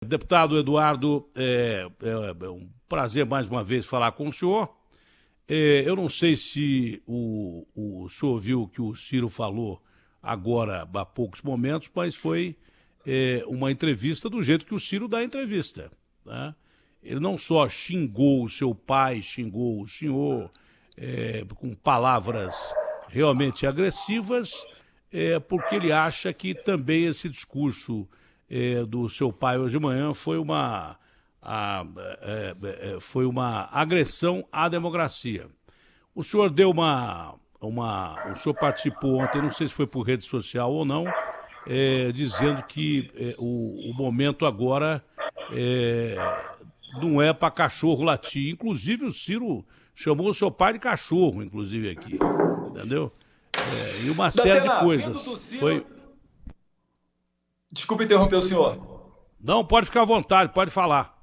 Deputado Eduardo, é um prazer mais uma vez falar com o senhor. Eu não sei se o senhor viu o que o Ciro falou agora há poucos momentos, mas foi uma entrevista do jeito que o Ciro dá a entrevista, né? Ele não só xingou o seu pai, xingou o senhor com palavras realmente agressivas, porque ele acha que também esse discurso do seu pai hoje de manhã foi uma agressão à democracia. O senhor deu o senhor participou ontem, não sei se foi por rede social ou não, dizendo que o momento agora não é para cachorro latir. Inclusive o Ciro chamou o seu pai de cachorro, inclusive aqui, entendeu? E uma série de coisas. Foi... Desculpe interromper o senhor. Não, pode ficar à vontade, pode falar.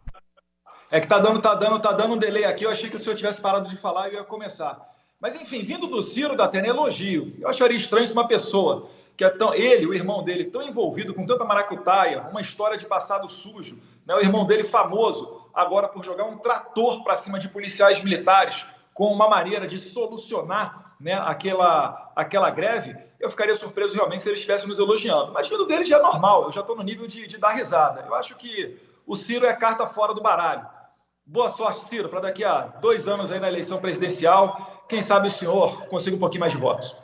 É que tá dando um delay aqui, eu achei que o senhor tivesse parado de falar e eu ia começar. Mas enfim, vindo do Ciro, da Atena, elogio. Eu acharia estranho se uma pessoa que é ele, o irmão dele, tão envolvido com tanta maracutaia, uma história de passado sujo, né? O irmão dele famoso, agora por jogar um trator para cima de policiais militares, com uma maneira de solucionar, né, aquela greve, eu ficaria surpreso realmente se ele estivesse nos elogiando. Mas vindo dele já é normal, eu já estou no nível de dar risada. Eu acho que o Ciro é a carta fora do baralho. Boa sorte, Ciro, para daqui a 2 anos aí na eleição presidencial, quem sabe o senhor consiga um pouquinho mais de votos.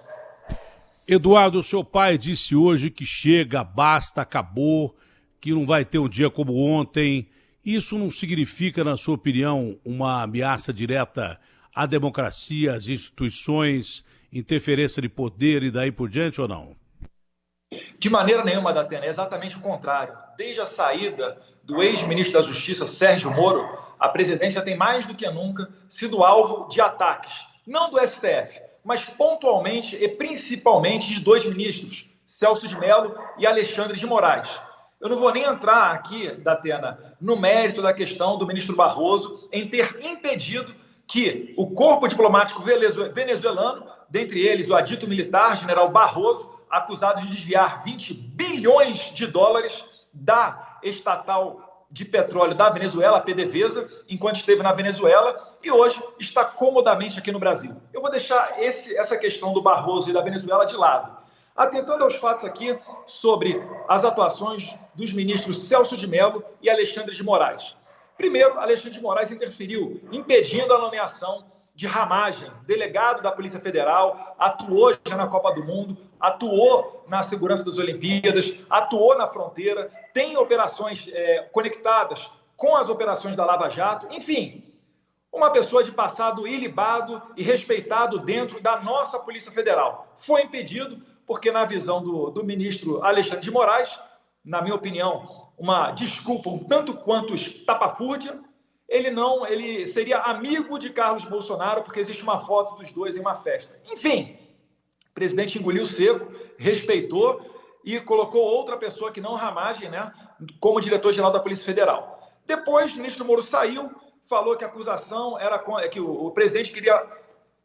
Eduardo, o seu pai disse hoje que chega, basta, acabou, que não vai ter um dia como ontem. Isso não significa, na sua opinião, uma ameaça direta à democracia, às instituições, interferência de poder e daí por diante ou não? De maneira nenhuma, Datena, é exatamente o contrário. Desde a saída do ex-ministro da Justiça, Sérgio Moro, a presidência tem mais do que nunca sido alvo de ataques, não do STF, mas pontualmente e principalmente de 2 ministros, Celso de Mello e Alexandre de Moraes. Eu não vou nem entrar aqui, Datena, no mérito da questão do ministro Barroso em ter impedido que o corpo diplomático venezuelano, dentre eles o adito militar, general Barroso, acusado de desviar 20 bilhões de dólares da estatal de petróleo da Venezuela, a PDVSA, enquanto esteve na Venezuela e hoje está comodamente aqui no Brasil. Eu vou deixar essa questão do Barroso e da Venezuela de lado, atentando aos fatos aqui sobre as atuações dos ministros Celso de Mello e Alexandre de Moraes. Primeiro, Alexandre de Moraes interferiu, impedindo a nomeação de Ramagem, delegado da Polícia Federal, atuou já na Copa do Mundo, atuou na segurança das Olimpíadas, atuou na fronteira, tem operações conectadas com as operações da Lava Jato, enfim, uma pessoa de passado ilibado e respeitado dentro da nossa Polícia Federal. Foi impedido porque, na visão do ministro Alexandre de Moraes, na minha opinião, uma desculpa um tanto quanto estapafúrdia, ele seria amigo de Carlos Bolsonaro, porque existe uma foto dos dois em uma festa. Enfim, o presidente engoliu seco, respeitou e colocou outra pessoa que não Ramagem, né, como diretor-geral da Polícia Federal. Depois, o ministro Moro saiu, falou que a acusação era que o presidente queria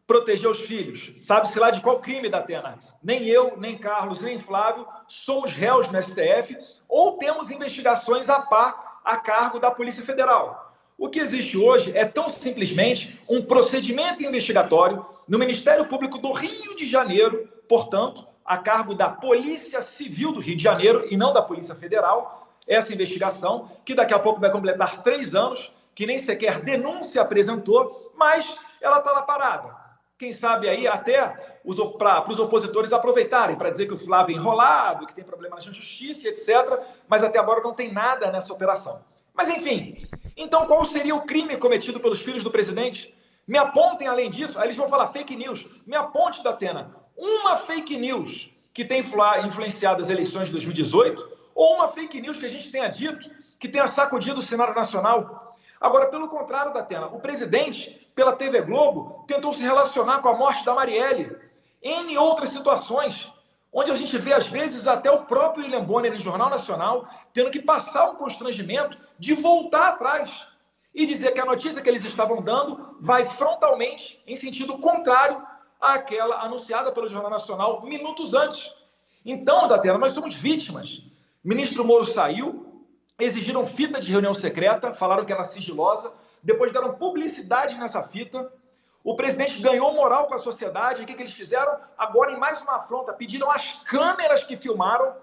proteger os filhos. Sabe-se lá de qual crime, Datena? Nem eu, nem Carlos, nem Flávio somos réus no STF ou temos investigações a cargo da Polícia Federal. O que existe hoje é tão simplesmente um procedimento investigatório no Ministério Público do Rio de Janeiro, portanto, a cargo da Polícia Civil do Rio de Janeiro e não da Polícia Federal, essa investigação, que daqui a pouco vai completar 3 anos, que nem sequer denúncia apresentou, mas ela está lá parada. Quem sabe aí até para os opositores aproveitarem para dizer que o Flávio é enrolado, que tem problema na justiça, etc., mas até agora não tem nada nessa operação. Mas, enfim, então qual seria o crime cometido pelos filhos do presidente? Me apontem, além disso, aí eles vão falar fake news, me aponte, Datena, uma fake news que tenha influenciado as eleições de 2018 ou uma fake news que a gente tenha dito que tenha sacudido o cenário nacional. Agora, pelo contrário, Datena, o presidente, pela TV Globo, tentou se relacionar com a morte da Marielle, em outras situações, onde a gente vê, às vezes, até o próprio William Bonner, em Jornal Nacional, tendo que passar um constrangimento de voltar atrás e dizer que a notícia que eles estavam dando vai frontalmente em sentido contrário àquela anunciada pelo Jornal Nacional minutos antes. Então, Datena, nós somos vítimas. O ministro Moro saiu, exigiram fita de reunião secreta, falaram que era sigilosa, depois deram publicidade nessa fita. O presidente ganhou moral com a sociedade. E o que eles fizeram? Agora, em mais uma afronta, pediram as câmeras que filmaram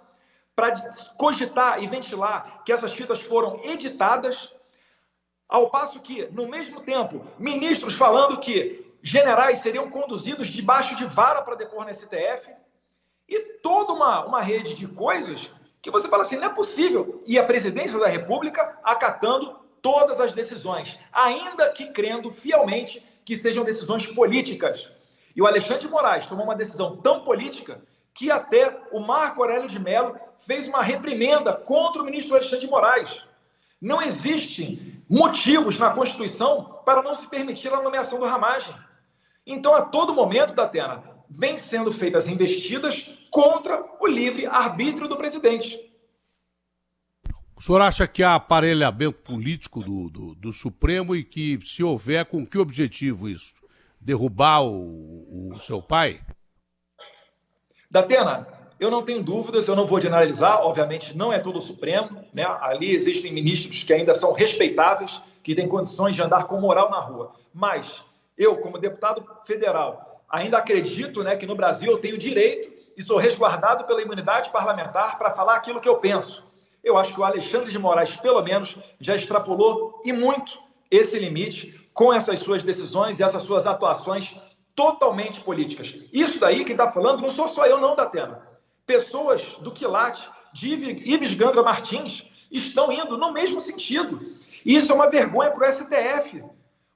para cogitar e ventilar que essas fitas foram editadas, ao passo que, no mesmo tempo, ministros falando que generais seriam conduzidos debaixo de vara para depor na STF, e toda uma rede de coisas que você fala assim, não é possível. E a presidência da República acatando todas as decisões, ainda que crendo fielmente que sejam decisões políticas. E o Alexandre de Moraes tomou uma decisão tão política que até o Marco Aurélio de Mello fez uma reprimenda contra o ministro Alexandre de Moraes. Não existem motivos na Constituição para não se permitir a nomeação do Ramagem. Então, a todo momento, Datena, vem sendo feitas investidas contra o livre-arbítrio do presidente. O senhor acha que há aparelhamento político do Supremo e que, se houver, com que objetivo isso? Derrubar o seu pai? Datena, eu não tenho dúvidas, eu não vou generalizar, obviamente não é todo o Supremo, né? Ali existem ministros que ainda são respeitáveis, que têm condições de andar com moral na rua. Mas eu, como deputado federal, ainda acredito, né, que no Brasil eu tenho direito e sou resguardado pela imunidade parlamentar para falar aquilo que eu penso. Eu acho que o Alexandre de Moraes, pelo menos, já extrapolou e muito esse limite com essas suas decisões e essas suas atuações totalmente políticas. Isso daí, quem está falando, não sou só eu não, Datena. Pessoas do quilate, de Ives Gandra Martins, estão indo no mesmo sentido. E isso é uma vergonha para o STF,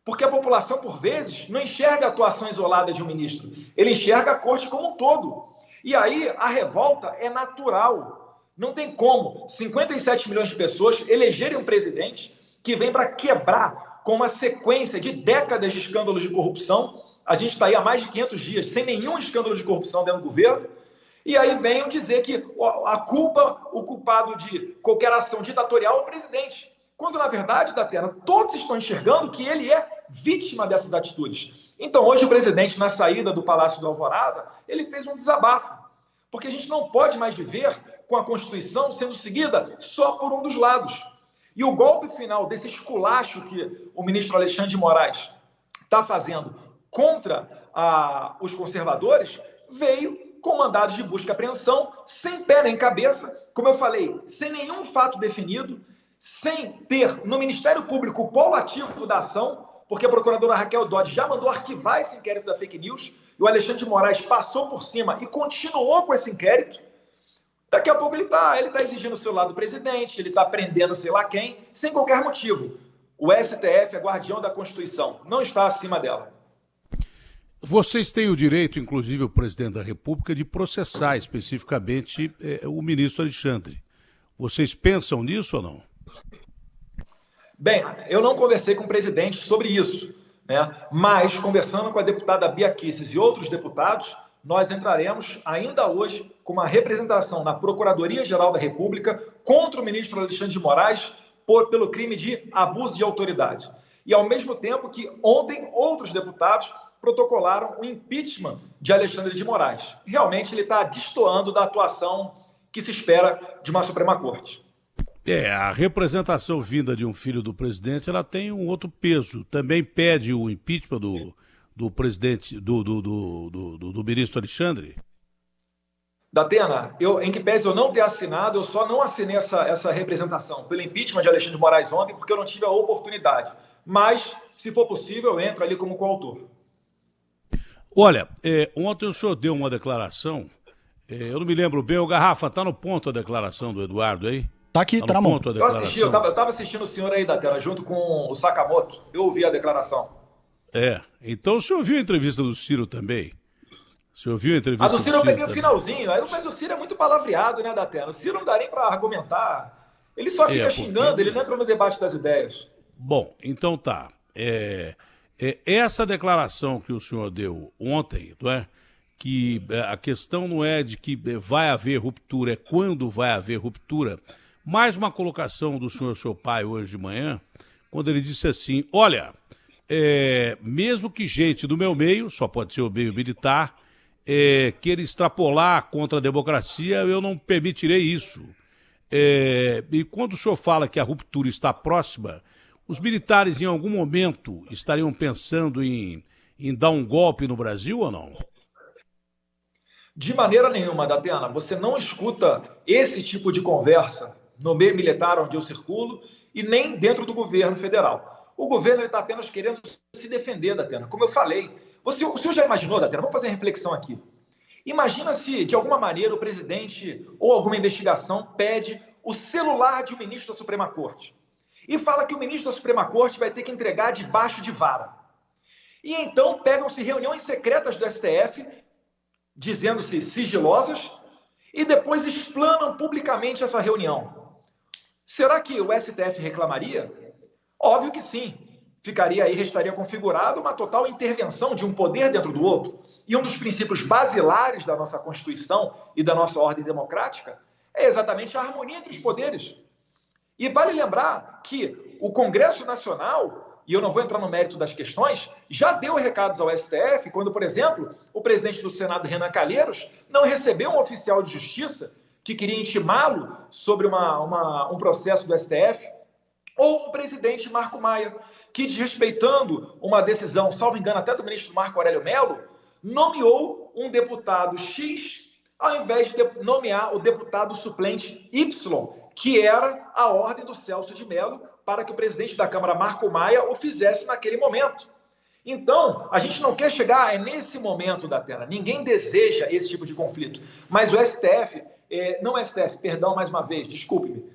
porque a população, por vezes, não enxerga a atuação isolada de um ministro, ele enxerga a corte como um todo. E aí a revolta é natural. Não tem como 57 milhões de pessoas elegerem um presidente que vem para quebrar com uma sequência de décadas de escândalos de corrupção. A gente está aí há mais de 500 dias sem nenhum escândalo de corrupção dentro do governo. E aí venham dizer que o culpado de qualquer ação ditatorial é o presidente. Quando, na verdade, Datena, todos estão enxergando que ele é vítima dessas atitudes. Então, hoje o presidente, na saída do Palácio do Alvorada, ele fez um desabafo. Porque a gente não pode mais viver com a Constituição sendo seguida só por um dos lados. E o golpe final desse esculacho que o ministro Alexandre de Moraes está fazendo contra os conservadores veio com mandados de busca e apreensão, sem pé nem cabeça, como eu falei, sem nenhum fato definido, sem ter no Ministério Público o polo ativo da ação, porque a procuradora Raquel Dodge já mandou arquivar esse inquérito da fake news, e o Alexandre de Moraes passou por cima e continuou com esse inquérito. Daqui a pouco ele tá exigindo o celular do presidente, ele está prendendo sei lá quem, sem qualquer motivo. O STF é guardião da Constituição, não está acima dela. Vocês têm o direito, inclusive o presidente da República, de processar especificamente o ministro Alexandre. Vocês pensam nisso ou não? Bem, eu não conversei com o presidente sobre isso, né? Mas, conversando com a deputada Bia Kicis e outros deputados, nós entraremos ainda hoje com uma representação na Procuradoria-Geral da República contra o ministro Alexandre de Moraes pelo crime de abuso de autoridade. E, ao mesmo tempo que ontem outros deputados protocolaram o impeachment de Alexandre de Moraes. Realmente ele está destoando da atuação que se espera de uma Suprema Corte. A representação vinda de um filho do presidente, ela tem um outro peso. Também pede o impeachment do presidente, do ministro Alexandre? Datena, em que pese eu não ter assinado, eu só não assinei essa representação pelo impeachment de Alexandre de Moraes ontem, porque eu não tive a oportunidade. Mas, se for possível, eu entro ali como coautor. Olha, ontem o senhor deu uma declaração, eu não me lembro bem, o Garrafa, está no ponto a declaração do Eduardo aí? Tá aqui, tá na mão. Eu estava assistindo o senhor aí da tela, junto com o Sakamoto, eu ouvi a declaração. Então o senhor viu a entrevista do Ciro também? O senhor viu a entrevista do Ciro? Eu peguei também? O finalzinho, mas o Ciro é muito palavreado, né, Datena? O Ciro não dá nem para argumentar, ele só fica xingando, ele não entra no debate das ideias. Bom, então tá. Essa declaração que o senhor deu ontem, não é? Que a questão não é de que vai haver ruptura, é quando vai haver ruptura. Mais uma colocação do senhor, seu pai, hoje de manhã, quando ele disse assim, olha, mesmo que gente do meu meio, só pode ser o meio militar, queira extrapolar contra a democracia, eu não permitirei isso. E quando o senhor fala que a ruptura está próxima, os militares em algum momento estariam pensando em dar um golpe no Brasil ou não? De maneira nenhuma, Datena. Você não escuta esse tipo de conversa no meio militar onde eu circulo e nem dentro do governo federal. O governo está apenas querendo se defender, Datena. Como eu falei, o senhor já imaginou, Datena? Vamos fazer uma reflexão aqui. Imagina se, de alguma maneira, o presidente ou alguma investigação pede o celular de um ministro da Suprema Corte e fala que o ministro da Suprema Corte vai ter que entregar debaixo de vara. E então pegam-se reuniões secretas do STF, dizendo-se sigilosas, e depois explanam publicamente essa reunião. Será que o STF reclamaria? Óbvio que sim. Restaria configurado uma total intervenção de um poder dentro do outro. E um dos princípios basilares da nossa Constituição e da nossa ordem democrática é exatamente a harmonia entre os poderes. E vale lembrar que o Congresso Nacional, e eu não vou entrar no mérito das questões, já deu recados ao STF quando, por exemplo, o presidente do Senado, Renan Calheiros, não recebeu um oficial de justiça que queria intimá-lo sobre um processo do STF, ou o presidente Marco Maia, que, desrespeitando uma decisão, salvo engano, até do ministro Marco Aurélio Mello, nomeou um deputado X ao invés de nomear o deputado suplente Y, que era a ordem do Celso de Mello, para que o presidente da Câmara, Marco Maia, o fizesse naquele momento. Então, a gente não quer chegar nesse momento da tela. Ninguém deseja esse tipo de conflito. Mas o STF, não o STF, perdão mais uma vez, desculpe-me,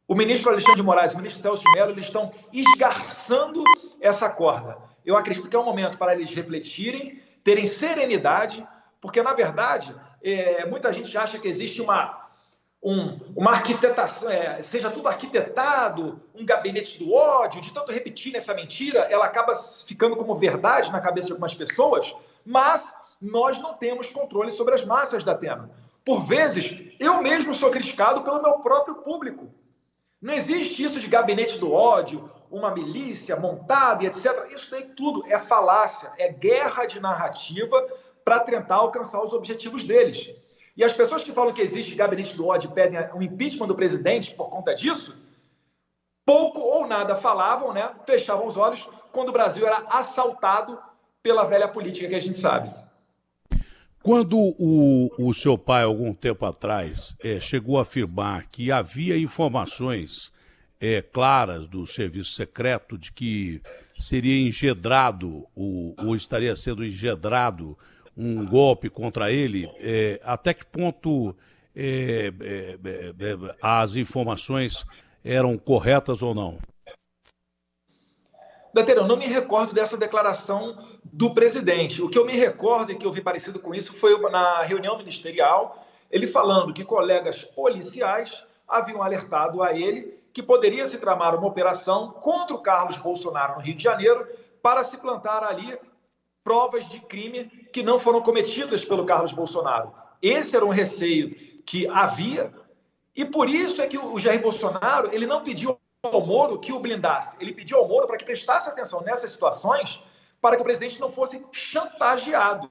o ministro Alexandre de Moraes e o ministro Celso de Mello, eles estão esgarçando essa corda. Eu acredito que é um momento para eles refletirem, terem serenidade, porque, na verdade, muita gente acha que existe uma arquitetação, seja tudo arquitetado, um gabinete do ódio, de tanto repetir essa mentira, ela acaba ficando como verdade na cabeça de algumas pessoas, mas nós não temos controle sobre as massas da Atena. Por vezes, eu mesmo sou criticado pelo meu próprio público. Não existe isso de gabinete do ódio, uma milícia montada e etc. Isso daí tudo é falácia, é guerra de narrativa para tentar alcançar os objetivos deles. E as pessoas que falam que existe gabinete do ódio e pedem o impeachment do presidente por conta disso, pouco ou nada falavam, né? Fechavam os olhos quando o Brasil era assaltado pela velha política que a gente sabe. Quando o seu pai, algum tempo atrás, chegou a afirmar que havia informações claras do serviço secreto de que seria engedrado, ou estaria sendo engedrado um golpe contra ele, até que ponto as informações eram corretas ou não? Datena, eu não me recordo dessa declaração do presidente. O que eu me recordo e que eu vi parecido com isso foi na reunião ministerial, ele falando que colegas policiais haviam alertado a ele que poderia se tramar uma operação contra o Carlos Bolsonaro no Rio de Janeiro para se plantar ali provas de crime que não foram cometidas pelo Carlos Bolsonaro. Esse era um receio que havia, e por isso é que o Jair Bolsonaro ele não pediu ao Moro que o blindasse. Ele pediu ao Moro para que prestasse atenção nessas situações para que o presidente não fosse chantageado.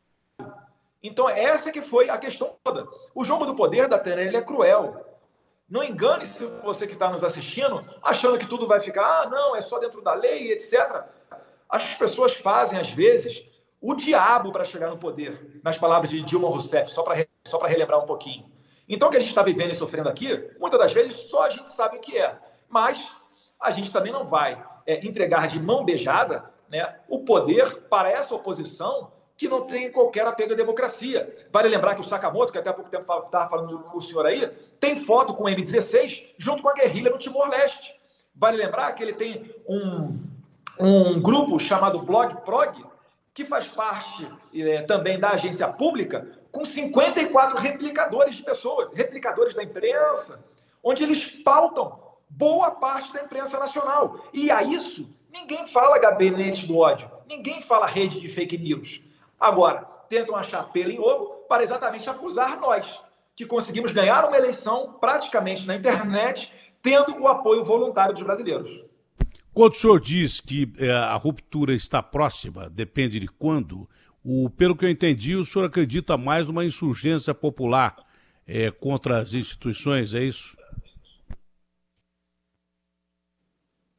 Então, essa que foi a questão toda. O jogo do poder da Atena, ele é cruel. Não engane-se você que está nos assistindo, achando que tudo vai ficar, não, é só dentro da lei, etc. As pessoas fazem, às vezes, o diabo para chegar no poder, nas palavras de Dilma Rousseff, só para relembrar um pouquinho. Então, o que a gente está vivendo e sofrendo aqui, muitas das vezes, só a gente sabe o que é. Mas a gente também não vai entregar de mão beijada, né, o poder para essa oposição que não tem qualquer apego à democracia. Vale lembrar que o Sakamoto, que até há pouco tempo estava falando com o senhor aí, tem foto com o M16 junto com a guerrilha no Timor-Leste. Vale lembrar que ele tem um grupo chamado Blog Prog, que faz parte também da agência pública, com 54 replicadores de pessoas, replicadores da imprensa, onde eles pautam boa parte da imprensa nacional. E a isso, ninguém fala gabinete do ódio, ninguém fala rede de fake news. Agora, tentam achar pelo em ovo para exatamente acusar nós, que conseguimos ganhar uma eleição praticamente na internet, tendo o apoio voluntário dos brasileiros. Quando o senhor diz que a ruptura está próxima, depende de quando, pelo que eu entendi, o senhor acredita mais numa insurgência popular contra as instituições, é isso?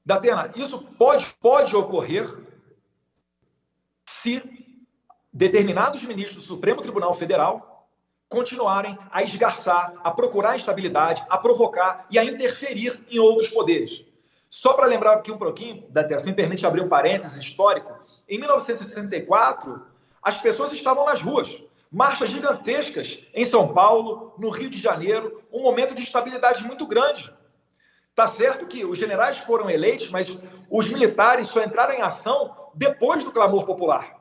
Datena, isso pode ocorrer se determinados ministros do Supremo Tribunal Federal continuarem a esgarçar, a procurar instabilidade, a provocar e a interferir em outros poderes. Só para lembrar aqui um pouquinho, Datena, se me permite abrir um parênteses histórico, em 1964, as pessoas estavam nas ruas, marchas gigantescas em São Paulo, no Rio de Janeiro, um momento de instabilidade muito grande. Tá certo que os generais foram eleitos, mas os militares só entraram em ação depois do clamor popular.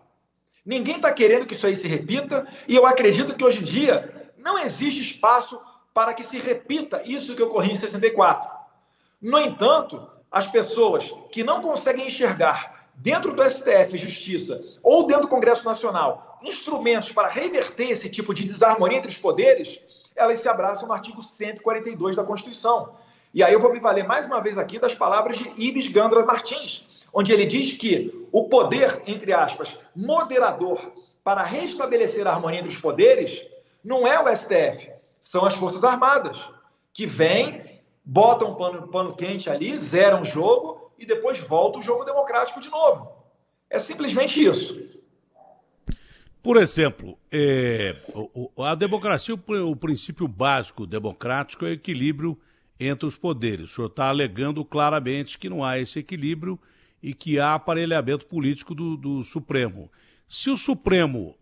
Ninguém está querendo que isso aí se repita, e eu acredito que hoje em dia não existe espaço para que se repita isso que ocorreu em 64. No entanto, as pessoas que não conseguem enxergar dentro do STF, Justiça, ou dentro do Congresso Nacional, instrumentos para reverter esse tipo de desarmonia entre os poderes, elas se abraçam no artigo 142 da Constituição. E aí eu vou me valer mais uma vez aqui das palavras de Ives Gandra Martins, onde ele diz que o poder, entre aspas, moderador para restabelecer a harmonia entre os poderes não é o STF, são as Forças Armadas, que vêm, botam um pano quente ali, zeram o jogo e depois volta o jogo democrático de novo. É simplesmente isso. Por exemplo, a democracia, o princípio básico democrático é o equilíbrio entre os poderes. O senhor está alegando claramente que não há esse equilíbrio e que há aparelhamento político do Supremo. Se o Supremo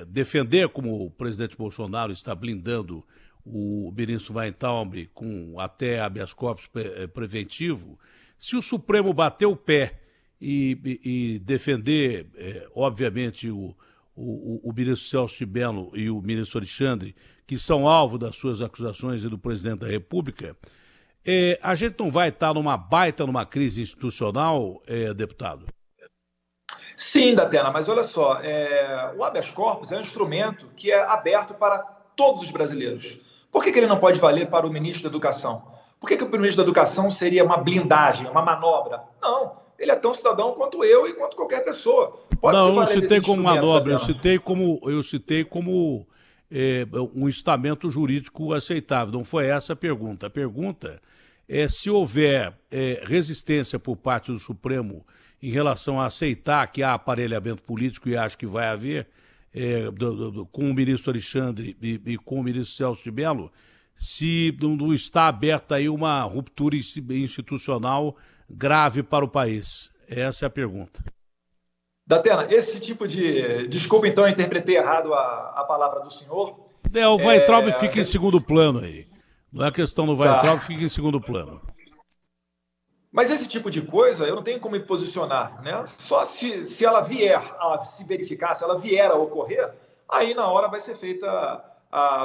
defender, como o presidente Bolsonaro está blindando o ministro Weintraub com até habeas corpus preventivo, se o Supremo bater o pé e defender, obviamente, o ministro Celso de Mello e o ministro Alexandre, que são alvo das suas acusações e do presidente da República, a gente não vai estar numa crise institucional, deputado? Sim, Datena, mas olha só, o habeas corpus é um instrumento que é aberto para todos os brasileiros. Por que ele não pode valer para o ministro da Educação? Por que o ministro da Educação seria uma blindagem, uma manobra? Não, ele é tão cidadão quanto eu e quanto qualquer pessoa. Pode não, eu não citei como manobra, eu citei como um estamento jurídico aceitável. Não foi essa a pergunta. A pergunta é se houver resistência por parte do Supremo em relação a aceitar que há aparelhamento político, e acho que vai haver, com o ministro Alexandre e com o ministro Celso de Mello, se não está aberta aí uma ruptura institucional grave para o país. Essa é a pergunta. Datena, esse tipo de... Desculpa, então, eu interpretei errado a palavra do senhor. O Weintraub fica em segundo plano aí. Não é questão do Weintraub, fica em segundo plano. Mas esse tipo de coisa, eu não tenho como me posicionar, né? Só se ela vier a se verificar, se ela vier a ocorrer, aí na hora vai ser feita,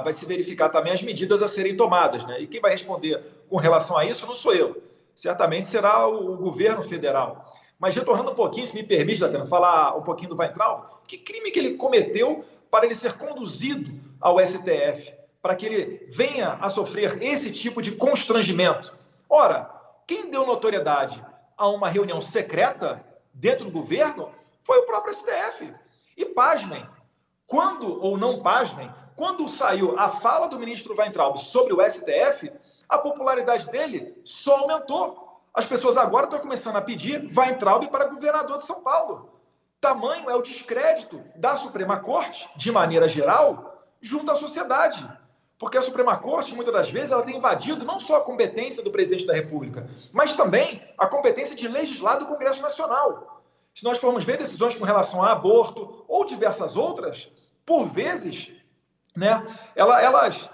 vai se verificar também as medidas a serem tomadas, né? E quem vai responder com relação a isso não sou eu. Certamente será o governo federal. Mas retornando um pouquinho, se me permite, Datena, falar um pouquinho do Weintraub, que crime que ele cometeu para ele ser conduzido ao STF, para que ele venha a sofrer esse tipo de constrangimento? Ora, quem deu notoriedade a uma reunião secreta dentro do governo foi o próprio STF. E pasmem, quando saiu a fala do ministro Weintraub sobre o STF, a popularidade dele só aumentou. As pessoas agora estão começando a pedir Weintraub para governador de São Paulo. Tamanho é o descrédito da Suprema Corte, de maneira geral, junto à sociedade. Porque a Suprema Corte, muitas das vezes, ela tem invadido não só a competência do presidente da República, mas também a competência de legislar do Congresso Nacional. Se nós formos ver decisões com relação a aborto ou diversas outras, por vezes, né, elas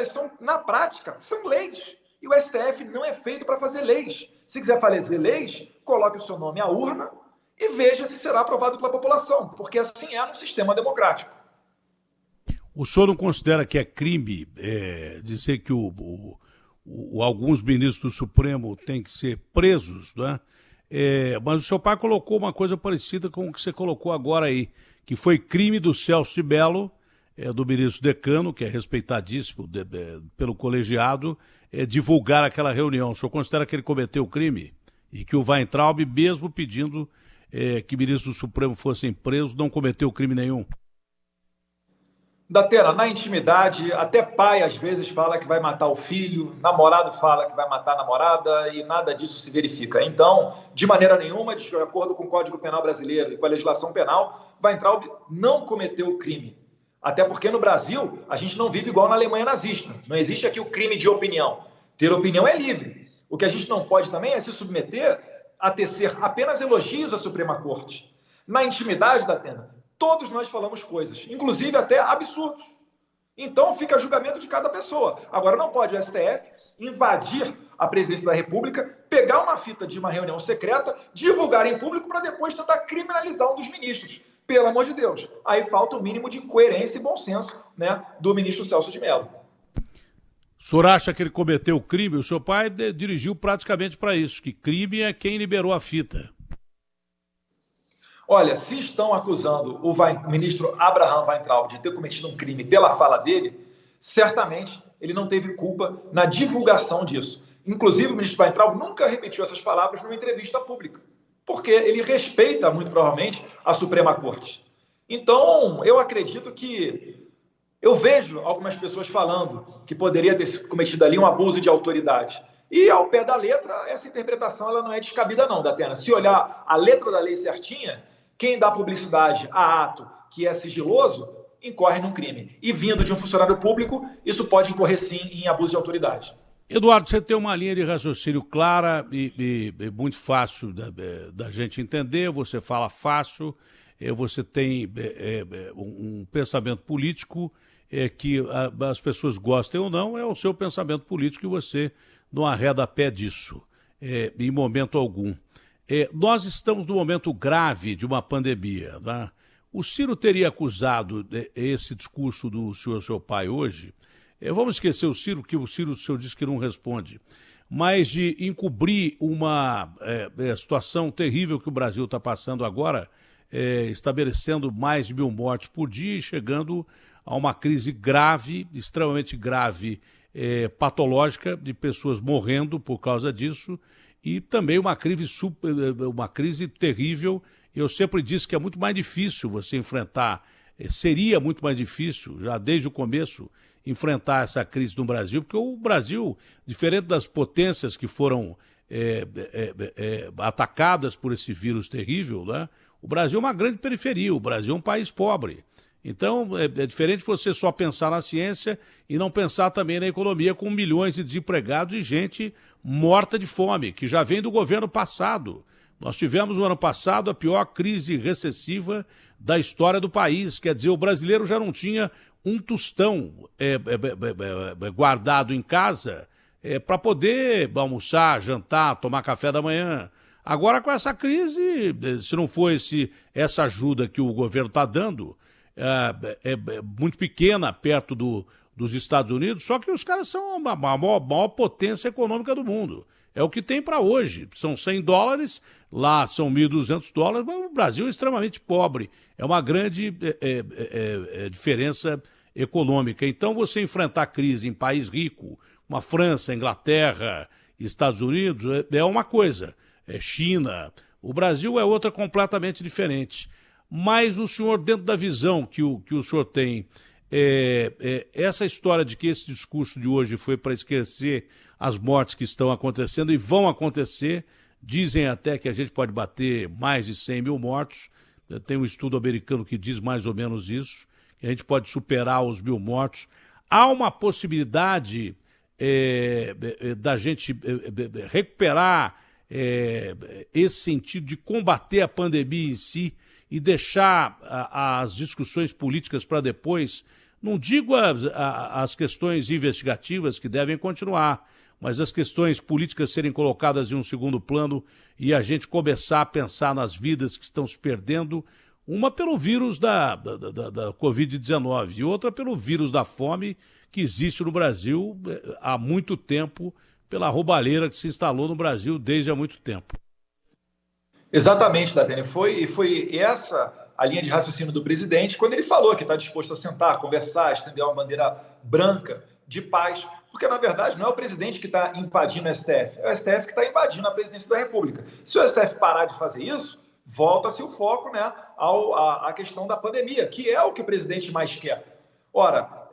são, na prática, são leis. E o STF não é feito para fazer leis. Se quiser fazer leis, coloque o seu nome à urna e veja se será aprovado pela população, porque assim é no sistema democrático. O senhor não considera que é crime dizer que alguns ministros do Supremo têm que ser presos, né? Mas o seu pai colocou uma coisa parecida com o que você colocou agora aí, que foi crime do Celso de Mello, do ministro decano, que é respeitadíssimo pelo colegiado, divulgar aquela reunião. O senhor considera que ele cometeu o crime? E que o Weintraub, mesmo pedindo que ministros do Supremo fossem presos, não cometeu crime nenhum? Datena, na intimidade, até pai às vezes fala que vai matar o filho, namorado fala que vai matar a namorada e nada disso se verifica. Então, de maneira nenhuma, de acordo com o Código Penal brasileiro e com a legislação penal, Weintraub não cometeu o crime. Até porque no Brasil a gente não vive igual na Alemanha nazista. Não existe aqui o crime de opinião. Ter opinião é livre. O que a gente não pode também é se submeter a tecer apenas elogios à Suprema Corte. Na intimidade, Datena, todos nós falamos coisas, inclusive até absurdos. Então fica a julgamento de cada pessoa. Agora não pode o STF invadir a presidência da República, pegar uma fita de uma reunião secreta, divulgar em público para depois tentar criminalizar um dos ministros. Pelo amor de Deus. Aí falta o mínimo de coerência e bom senso, né, do ministro Celso de Mello. O senhor acha que ele cometeu crime? O seu pai dirigiu praticamente para isso, que crime é quem liberou a fita. Olha, se estão acusando o ministro Abraham Weintraub de ter cometido um crime pela fala dele, certamente ele não teve culpa na divulgação disso. Inclusive, o ministro Weintraub nunca repetiu essas palavras numa entrevista pública, porque ele respeita, muito provavelmente, a Suprema Corte. Então, eu acredito que... Eu vejo algumas pessoas falando que poderia ter cometido ali um abuso de autoridade. E, ao pé da letra, essa interpretação ela não é descabida, não, Datena. Se olhar a letra da lei certinha, quem dá publicidade a ato que é sigiloso, incorre num crime. E vindo de um funcionário público, isso pode incorrer, sim, em abuso de autoridade. Eduardo, você tem uma linha de raciocínio clara e muito fácil da gente entender, você fala fácil, você tem um pensamento político que as pessoas gostem ou não, é o seu pensamento político e você não arreda pé disso, em momento algum. Nós estamos num momento grave de uma pandemia, né? O Ciro teria acusado esse discurso do senhor, seu pai, hoje, vamos esquecer o Ciro, que o senhor disse que não responde, mas de encobrir uma situação terrível que o Brasil está passando agora, estabelecendo mais de 1.000 mortes por dia e chegando a uma crise grave, extremamente grave, patológica, de pessoas morrendo por causa disso, e também uma crise terrível. Eu sempre disse que é muito mais difícil você enfrentar, seria muito mais difícil, já desde o começo, enfrentar essa crise no Brasil, porque o Brasil, diferente das potências que foram atacadas por esse vírus terrível, né? O Brasil é uma grande periferia, o Brasil é um país pobre. Então, é diferente você só pensar na ciência e não pensar também na economia, com milhões de desempregados e gente morta de fome, que já vem do governo passado. Nós tivemos no ano passado a pior crise recessiva da história do país. Quer dizer, o brasileiro já não tinha um tostão guardado em casa para poder almoçar, jantar, tomar café da manhã. Agora, com essa crise, se não for essa ajuda que o governo está dando, muito pequena perto dos Estados Unidos, só que os caras são a maior potência econômica do mundo. É o que tem para hoje. São $100, lá são $1.200, mas o Brasil é extremamente pobre. É uma grande diferença econômica. Então, você enfrentar crise em país rico, como a França, Inglaterra, Estados Unidos, é uma coisa. China. O Brasil é outra completamente diferente. Mas o senhor, dentro da visão que o senhor tem, essa história de que esse discurso de hoje foi para esquecer as mortes que estão acontecendo e vão acontecer, dizem até que a gente pode bater mais de 100.000 mortos, tem um estudo americano que diz mais ou menos isso, que a gente pode superar os 1.000 mortos. Há uma possibilidade da gente recuperar esse sentido de combater a pandemia em si, e deixar as discussões políticas para depois, não digo as questões investigativas que devem continuar, mas as questões políticas serem colocadas em um segundo plano e a gente começar a pensar nas vidas que estão se perdendo, uma pelo vírus da Covid-19 e outra pelo vírus da fome que existe no Brasil há muito tempo, pela roubalheira que se instalou no Brasil desde há muito tempo. Exatamente, Datena. Foi essa a linha de raciocínio do presidente quando ele falou que está disposto a sentar, conversar, estender uma bandeira branca de paz, porque, na verdade, não é o presidente que está invadindo o STF, é o STF que está invadindo a presidência da República. Se o STF parar de fazer isso, volta-se o foco, né, à questão da pandemia, que é o que o presidente mais quer. Ora,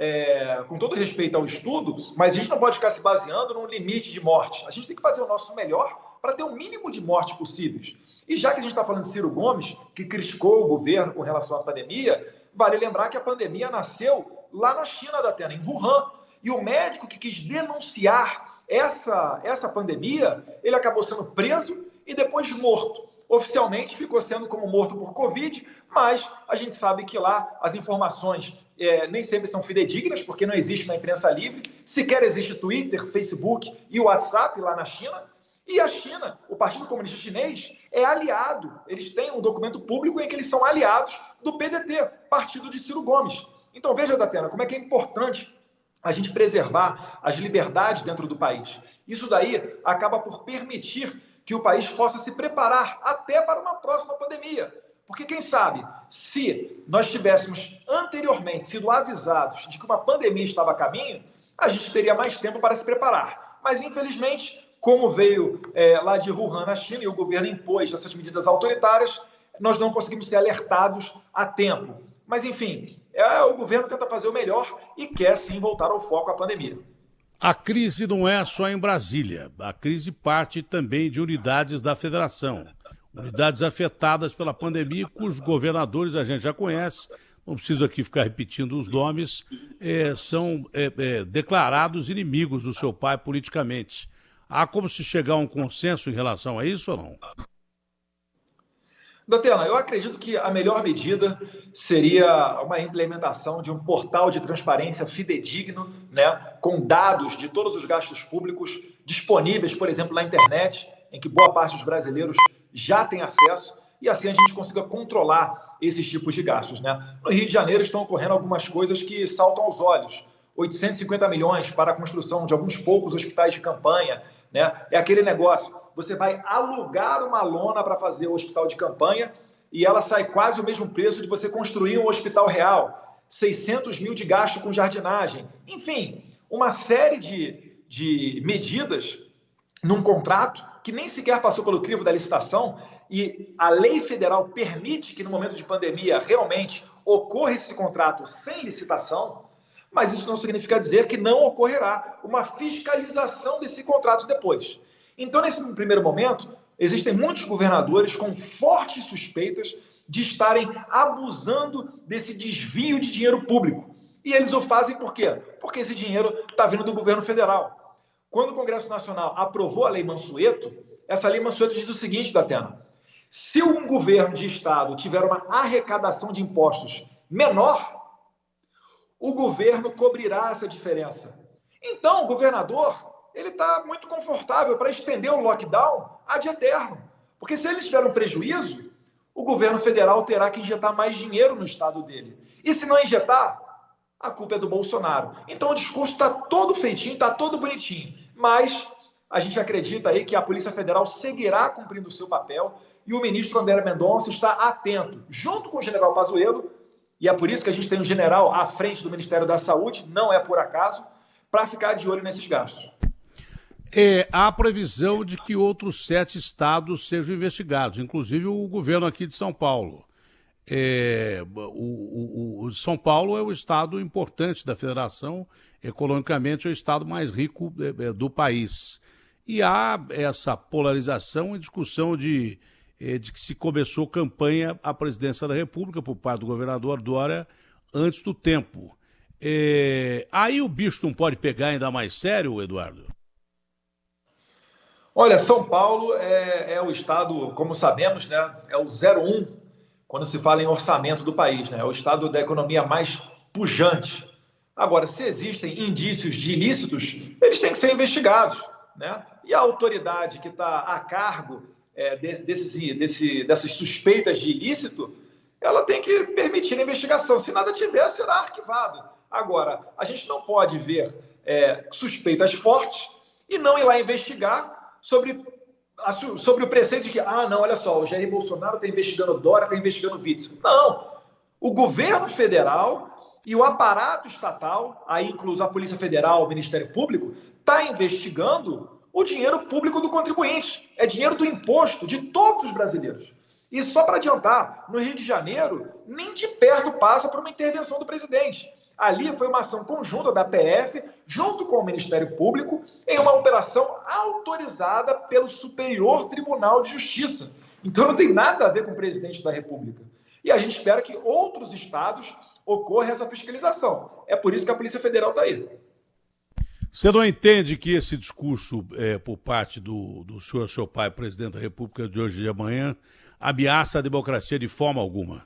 com todo respeito ao estudo, mas a gente não pode ficar se baseando num limite de morte. A gente tem que fazer o nosso melhor para ter o mínimo de mortes possíveis. E já que a gente está falando de Ciro Gomes, que criticou o governo com relação à pandemia, vale lembrar que a pandemia nasceu lá na China, Datena, em Wuhan. E o médico que quis denunciar essa pandemia, ele acabou sendo preso e depois morto. Oficialmente ficou sendo como morto por Covid, mas a gente sabe que lá as informações nem sempre são fidedignas, porque não existe uma imprensa livre, sequer existe Twitter, Facebook e WhatsApp lá na China. E a China, o Partido Comunista Chinês, é aliado. Eles têm um documento público em que eles são aliados do PDT, partido de Ciro Gomes. Então veja, Datena, como é que é importante a gente preservar as liberdades dentro do país. Isso daí acaba por permitir que o país possa se preparar até para uma próxima pandemia. Porque quem sabe, se nós tivéssemos anteriormente sido avisados de que uma pandemia estava a caminho, a gente teria mais tempo para se preparar. Mas, infelizmente, como veio lá de Wuhan, na China, e o governo impôs essas medidas autoritárias, nós não conseguimos ser alertados a tempo. Mas, enfim, o governo tenta fazer o melhor e quer, sim, voltar ao foco à pandemia. A crise não é só em Brasília. A crise parte também de unidades da federação. Unidades afetadas pela pandemia, cujos governadores a gente já conhece, não preciso aqui ficar repetindo os nomes, são declarados inimigos do seu pai politicamente. Há como se chegar a um consenso em relação a isso ou não? Datena, eu acredito que a melhor medida seria uma implementação de um portal de transparência fidedigno, né, com dados de todos os gastos públicos disponíveis, por exemplo, na internet, em que boa parte dos brasileiros já tem acesso, e assim a gente consiga controlar esses tipos de gastos, né? No Rio de Janeiro estão ocorrendo algumas coisas que saltam aos olhos. 850 milhões para a construção de alguns poucos hospitais de campanha, né? É aquele negócio, você vai alugar uma lona para fazer o hospital de campanha e ela sai quase o mesmo preço de você construir um hospital real. 600 mil de gasto com jardinagem. Enfim, uma série de medidas num contrato que nem sequer passou pelo crivo da licitação, e a lei federal permite que no momento de pandemia realmente ocorra esse contrato sem licitação, mas isso não significa dizer que não ocorrerá uma fiscalização desse contrato depois. Então, nesse primeiro momento, existem muitos governadores com fortes suspeitas de estarem abusando desse desvio de dinheiro público. E eles o fazem por quê? Porque esse dinheiro está vindo do governo federal. Quando o Congresso Nacional aprovou a Lei Mansueto, essa Lei Mansueto diz o seguinte, Datena: se um governo de estado tiver uma arrecadação de impostos menor, o governo cobrirá essa diferença. Então, o governador ele está muito confortável para estender o lockdown ad eterno. Porque se eles tiverem um prejuízo, o governo federal terá que injetar mais dinheiro no estado dele. E se não injetar, a culpa é do Bolsonaro. Então o discurso está todo feitinho, está todo bonitinho. Mas a gente acredita aí que a Polícia Federal seguirá cumprindo o seu papel e o ministro André Mendonça está atento, junto com o general Pazuello, e é por isso que a gente tem um general à frente do Ministério da Saúde, não é por acaso, para ficar de olho nesses gastos. Há previsão de que outros 7 estados sejam investigados, inclusive o governo aqui de São Paulo. O São Paulo é o estado importante da federação, economicamente é o estado mais rico do país. E há essa polarização e discussão de que se começou campanha à presidência da República por parte do governador Dória antes do tempo. Aí o bicho não pode pegar ainda mais sério, Eduardo? Olha, São Paulo é o estado, como sabemos, né, é o 01 quando se fala em orçamento do país, né? É o estado da economia mais pujante. Agora, se existem indícios de ilícitos, eles têm que ser investigados, né? E a autoridade que está a cargo dessas suspeitas de ilícito, ela tem que permitir a investigação. Se nada tiver, será arquivado. Agora, a gente não pode ver suspeitas fortes e não ir lá investigar sobre o preceito de que, não, olha só, o Jair Bolsonaro está investigando Dória, está investigando Witzel. Não. O governo federal e o aparato estatal, aí incluso a Polícia Federal, o Ministério Público, está investigando o dinheiro público do contribuinte. É dinheiro do imposto de todos os brasileiros. E só para adiantar, no Rio de Janeiro, nem de perto passa por uma intervenção do presidente. Ali foi uma ação conjunta da PF, junto com o Ministério Público, em uma operação autorizada pelo Superior Tribunal de Justiça. Então não tem nada a ver com o presidente da República. E a gente espera que outros estados ocorra essa fiscalização. É por isso que a Polícia Federal está aí. Você não entende que esse discurso por parte do senhor, seu pai, presidente da República de hoje e de amanhã, ameaça a democracia de forma alguma?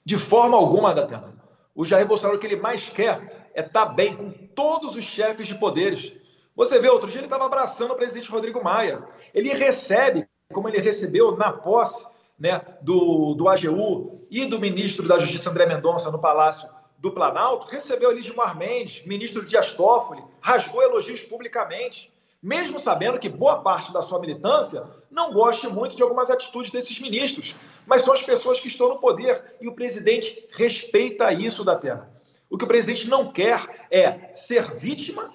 De forma alguma, Datena. O Jair Bolsonaro, o que ele mais quer é estar bem com todos os chefes de poderes. Você vê, outro dia ele estava abraçando o presidente Rodrigo Maia. Ele recebe, como ele recebeu na posse, né, do AGU e do ministro da Justiça, André Mendonça, no Palácio do Planalto, recebeu ali Gilmar Mendes, ministro Dias Toffoli, rasgou elogios publicamente, mesmo sabendo que boa parte da sua militância não gosta muito de algumas atitudes desses ministros, mas são as pessoas que estão no poder, e o presidente respeita isso, Datena. O que o presidente não quer é ser vítima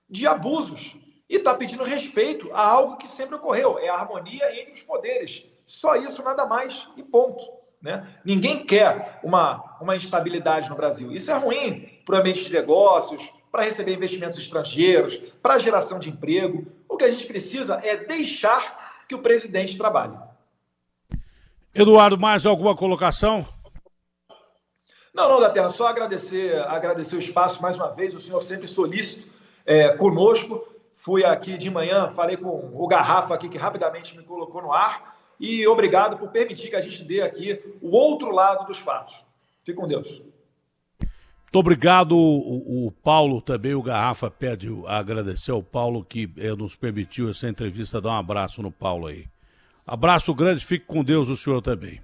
de abusos, e está pedindo respeito a algo que sempre ocorreu, é a harmonia entre os poderes. Só isso, nada mais, e ponto. Né? Ninguém quer uma instabilidade no Brasil. Isso é ruim para o ambiente de negócios, para receber investimentos estrangeiros, para a geração de emprego. O que a gente precisa é deixar que o presidente trabalhe. Eduardo, mais alguma colocação? Não, Datena, só agradecer o espaço mais uma vez, o senhor sempre solícito conosco. Fui aqui de manhã, falei com o Garrafa aqui, que rapidamente me colocou no ar, e obrigado por permitir que a gente dê aqui o outro lado dos fatos. Fique com Deus. Muito obrigado. O Paulo também, o Garrafa pede a agradecer ao Paulo que nos permitiu essa entrevista. Dar um abraço no Paulo aí. Abraço grande, fique com Deus, o senhor também.